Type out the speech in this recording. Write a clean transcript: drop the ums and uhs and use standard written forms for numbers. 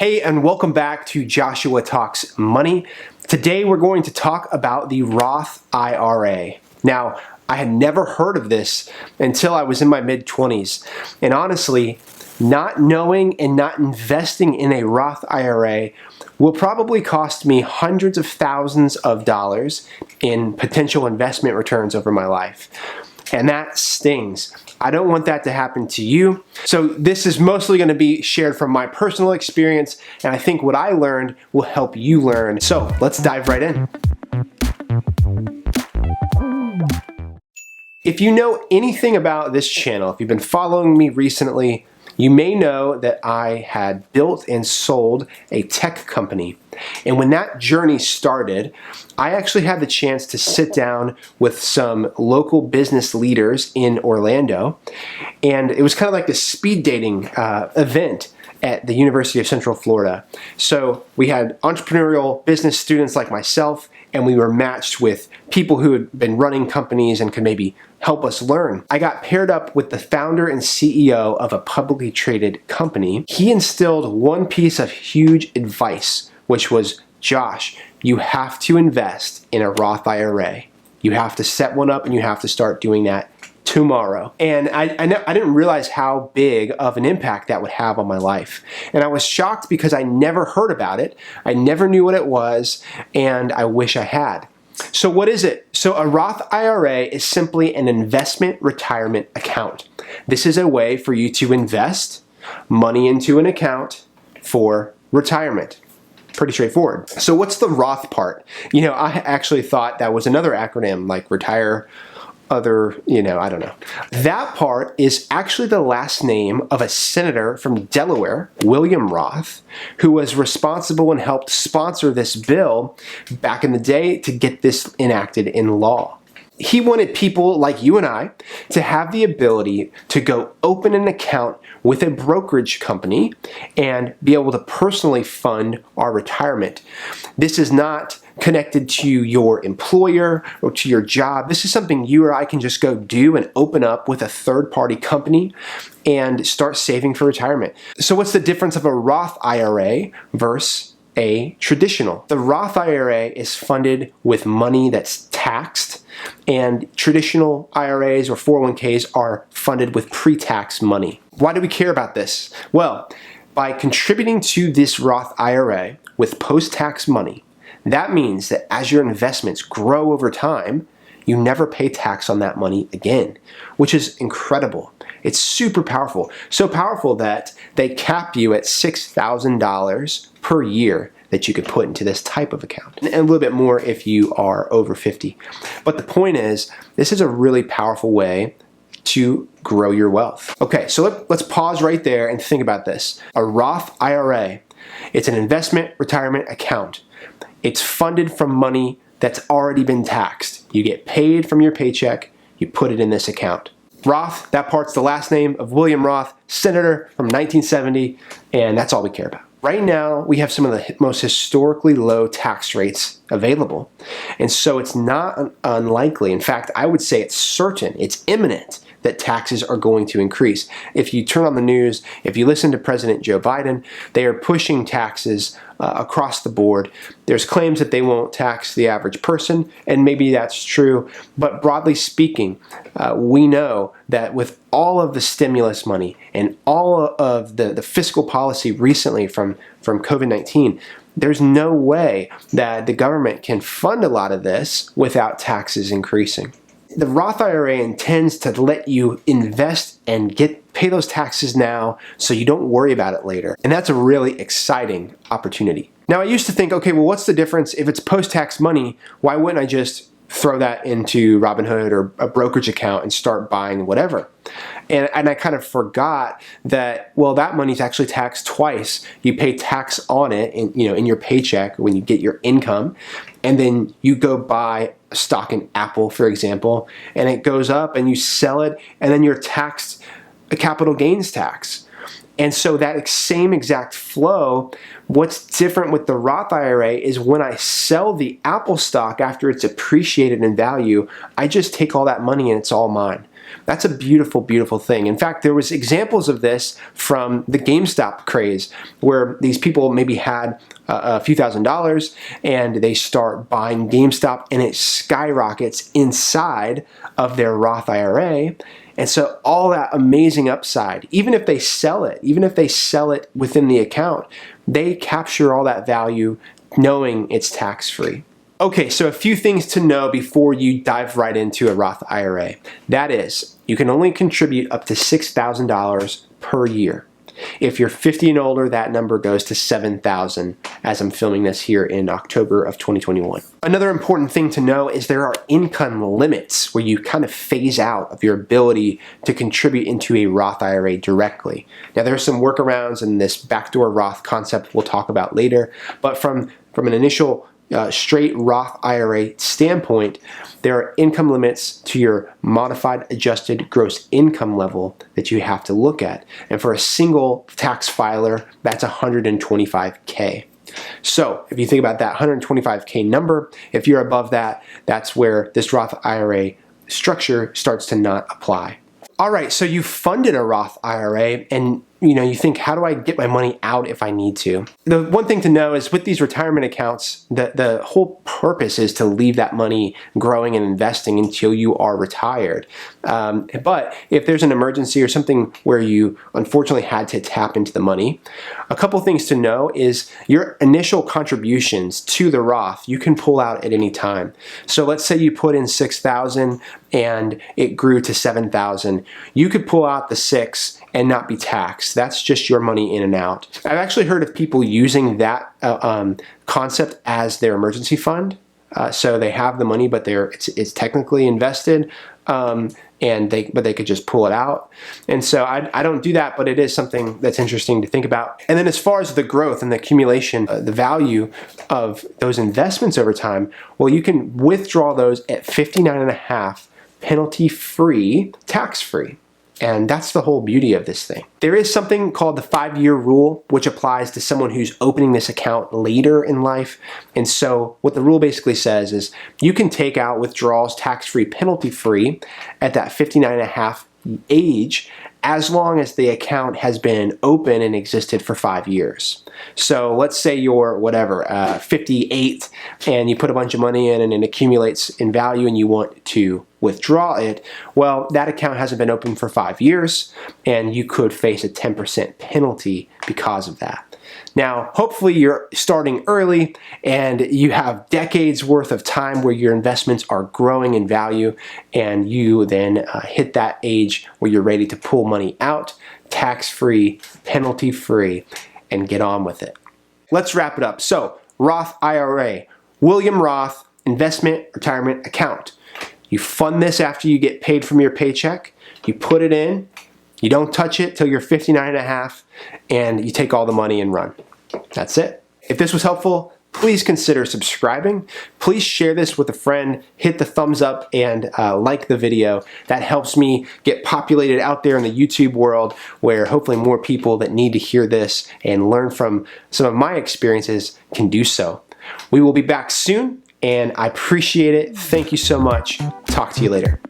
Hey, and welcome back to Joshua Talks Money. Today we're going to talk about the Roth IRA. Now, I had never heard of this until I was in my mid-20s. And honestly, not knowing and not investing in a Roth IRA will probably cost me hundreds of thousands of dollars in potential investment returns over my life. And that stings. I don't want that to happen to you. So this is mostly going to be shared from my personal experience, and I think what I learned will help you learn. So let's dive right in. If you know anything about this channel, if you've been following me recently, you may know that I had built and sold a tech company. And when that journey started, I actually had the chance to sit down with some local business leaders in Orlando. And it was kind of like this speed dating event at the University of Central Florida. So we had entrepreneurial business students like myself, and we were matched with people who had been running companies and could maybe help us learn. I got paired up with the founder and CEO of a publicly traded company. He instilled one piece of huge advice, which was, Josh, you have to invest in a Roth IRA. You have to set one up and you have to start doing that tomorrow. And I didn't realize how big of an impact that would have on my life. And I was shocked because I never heard about it. I never knew what it was, and I wish I had. So what is it? So a Roth IRA is simply an investment retirement account. This is a way for you to invest money into an account for retirement. Pretty straightforward. So what's the Roth part? You know, I actually thought that was another acronym like retire, other, I don't know. That part is actually the last name of a senator from Delaware, William Roth, who was responsible and helped sponsor this bill back in the day to get this enacted in law. He wanted people like you and I to have the ability to go open an account with a brokerage company and be able to personally fund our retirement. This is not connected to your employer or to your job. This is something you or I can just go do and open up with a third-party company and start saving for retirement. So what's the difference of a Roth IRA versus a traditional? The Roth IRA is funded with money that's taxed, and traditional IRAs or 401ks are funded with pre-tax money. Why do we care about this? Well, by contributing to this Roth IRA with post-tax money, that means that as your investments grow over time, you never pay tax on that money again, which is incredible. It's super powerful. So powerful that they cap you at $6,000 per year that you could put into this type of account. And a little bit more if you are over 50. But the point is, this is a really powerful way to grow your wealth. Okay, so let's pause right there and think about this. A Roth IRA, it's an investment retirement account. It's funded from money that's already been taxed. You get paid from your paycheck, you put it in this account. Roth, that part's the last name of William Roth, senator from 1970, and that's all we care about. Right now, we have some of the most historically low tax rates available, and so it's not unlikely. In fact, I would say it's certain, it's imminent that taxes are going to increase. If you turn on the news, if you listen to President Joe Biden, they are pushing taxes across the board. There's claims that they won't tax the average person, and maybe that's true, but broadly speaking, we know that with all of the stimulus money and all of the fiscal policy recently from COVID-19, there's no way that the government can fund a lot of this without taxes increasing. The Roth IRA intends to let you invest and pay those taxes now so you don't worry about it later. And that's a really exciting opportunity. Now, I used to think, okay, well, what's the difference? If it's post-tax money, why wouldn't I just throw that into Robinhood or a brokerage account and start buying whatever? And I kind of forgot that, well, that money's actually taxed twice. You pay tax on it in your paycheck when you get your income, and then you go buy a stock in Apple, for example, and it goes up and you sell it, and then you're taxed a capital gains tax. And so that same exact flow, what's different with the Roth IRA is when I sell the Apple stock after it's appreciated in value, I just take all that money and it's all mine. That's a beautiful, beautiful thing. In fact, there was examples of this from the GameStop craze, where these people maybe had a few $1,000s and they start buying GameStop and it skyrockets inside of their Roth IRA. And so all that amazing upside, even if they sell it within the account, they capture all that value knowing it's tax-free. Okay, so a few things to know before you dive right into a Roth IRA. That is, you can only contribute up to $6,000 per year. If you're 50 and older, that number goes to $7,000 as I'm filming this here in October of 2021. Another important thing to know is there are income limits where you kind of phase out of your ability to contribute into a Roth IRA directly. Now there's some workarounds in this backdoor Roth concept we'll talk about later, but from an initial straight Roth IRA standpoint, there are income limits to your modified adjusted gross income level that you have to look at. And for a single tax filer, that's $125K. So if you think about that $125K number, if you're above that, that's where this Roth IRA structure starts to not apply. All right, so you funded a Roth IRA and you think, how do I get my money out if I need to? The one thing to know is with these retirement accounts, the whole purpose is to leave that money growing and investing until you are retired. But if there's an emergency or something where you unfortunately had to tap into the money, a couple things to know is your initial contributions to the Roth, you can pull out at any time. So let's say you put in $6,000 and it grew to $7,000. You could pull out the $6,000 and not be taxed. That's just your money in and out. I've actually heard of people using that concept as their emergency fund. So they have the money, but it's technically invested, but they could just pull it out. And so I don't do that, but it is something that's interesting to think about. And then as far as the growth and the accumulation, the value of those investments over time, well, you can withdraw those at 59.5, penalty-free, tax-free. And that's the whole beauty of this thing. There is something called the 5-year rule, which applies to someone who's opening this account later in life. And so what the rule basically says is you can take out withdrawals tax-free, penalty-free at that 59.5 age, as long as the account has been open and existed for 5 years. So let's say you're 58 and you put a bunch of money in and it accumulates in value and you want to withdraw it. Well, that account hasn't been open for 5 years and you could face a 10% penalty because of that. Now, hopefully you're starting early and you have decades worth of time where your investments are growing in value and you then hit that age where you're ready to pull money out, tax-free, penalty-free, and get on with it. Let's wrap it up. So, Roth IRA, William Roth Investment Retirement Account. You fund this after you get paid from your paycheck. You put it in. You don't touch it till you're 59.5, and you take all the money and run. That's it. If this was helpful, please consider subscribing. Please share this with a friend. Hit the thumbs up and like the video. That helps me get populated out there in the YouTube world, where hopefully more people that need to hear this and learn from some of my experiences can do so. We will be back soon, and I appreciate it. Thank you so much. Talk to you later.